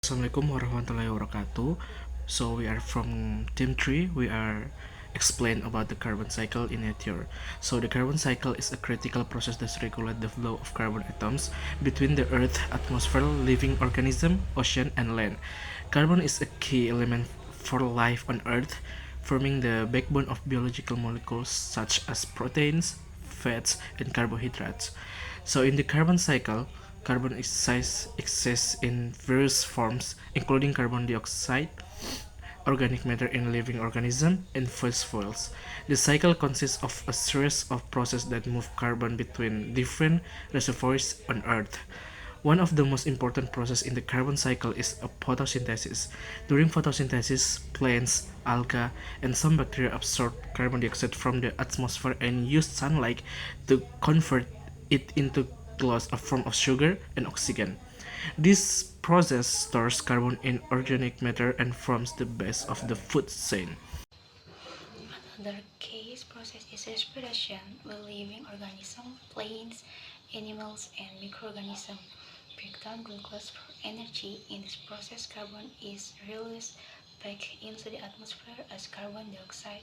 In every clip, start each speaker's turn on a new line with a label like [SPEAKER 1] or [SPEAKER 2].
[SPEAKER 1] Assalamualaikum warahmatullahi wabarakatuh. So we are from team 3. We are explain about the carbon cycle in nature. So the carbon cycle is a critical process that regulates the flow of carbon atoms between the earth, atmosphere, living organism, ocean and land. Carbon is a key element for life on earth, forming the backbone of biological molecules such as proteins, fats and carbohydrates. So in the carbon cycle, carbon exists in various forms, including carbon dioxide, organic matter in living organisms, and fossil fuels. The cycle consists of a series of processes that move carbon between different reservoirs on Earth. One of the most important processes in the carbon cycle is a photosynthesis. During photosynthesis, plants, algae, and some bacteria absorb carbon dioxide from the atmosphere and use sunlight to convert it into glass, a form of sugar and oxygen. This process stores carbon in organic matter and forms the base of the food chain.
[SPEAKER 2] Another case process is respiration, where living organisms, plants, animals, and microorganisms break down glucose for energy. In this process, carbon is released back into the atmosphere as carbon dioxide.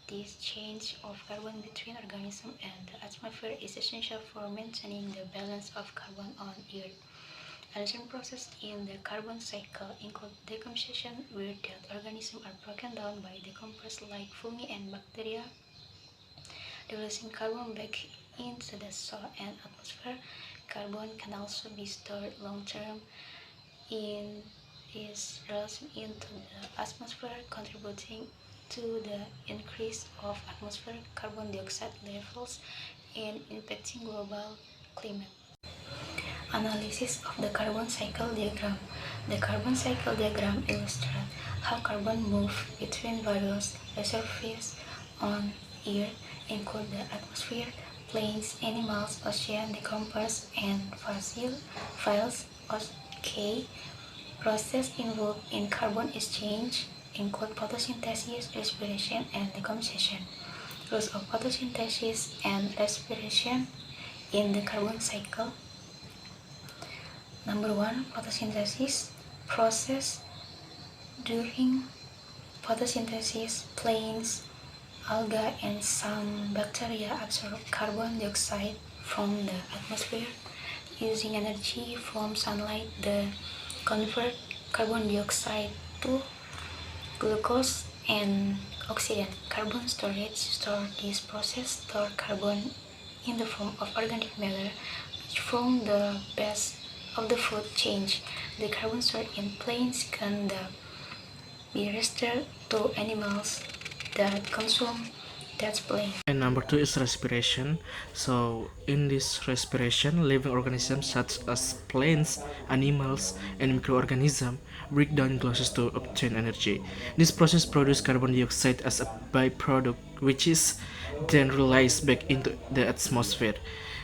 [SPEAKER 2] This change of carbon between organisms and the atmosphere is essential for maintaining the balance of carbon on Earth. Addition processes in the carbon cycle include decomposition, where dead organisms are broken down by decomposers like fungi and bacteria, releasing carbon back into the soil and atmosphere. Carbon can also be stored long-term in is released into the atmosphere, contributing to the increase of atmospheric carbon dioxide levels and impacting global climate. Analysis of the carbon cycle diagram. The carbon cycle diagram illustrates how carbon moves between various reservoirs on Earth, include the atmosphere, plains, animals, ocean, decomposers, and fossil fuels. Key processes involved in carbon exchange include photosynthesis, respiration, and decomposition. Rules of photosynthesis and respiration in the carbon cycle. Number 1. Photosynthesis process. During photosynthesis, plants, algae, and some bacteria absorb carbon dioxide from the atmosphere. Using energy from sunlight, they convert carbon dioxide to glucose and oxygen. Carbon storage store this process store carbon in the form of organic matter, which form the base of the food chain. The carbon stored in plants can be restored to animals that consume that plant.
[SPEAKER 1] And number 2 is respiration. So in this respiration, living organisms such as plants, animals, and microorganisms break down gases to obtain energy. This process produces carbon dioxide as a byproduct, which is then released back into the atmosphere.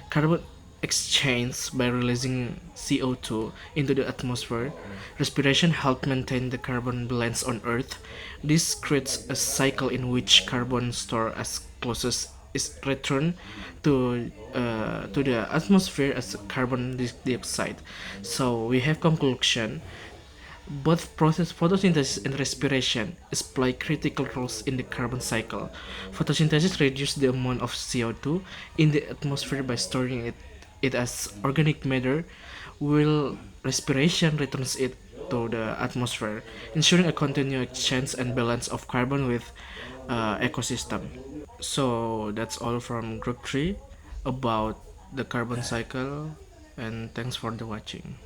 [SPEAKER 1] Carbon exchange by releasing CO2 into the atmosphere. Respiration helps maintain the carbon balance on Earth. This creates a cycle in which carbon stored as gases is returned to the atmosphere as carbon dioxide. So we have conclusion. Both process photosynthesis and respiration play critical roles in the carbon cycle. Photosynthesis reduces the amount of CO2 in the atmosphere by storing it as organic matter, while respiration returns it to the atmosphere, ensuring a continuous exchange and balance of carbon with ecosystem. So that's all from group 3 about the carbon cycle, and thanks for the watching.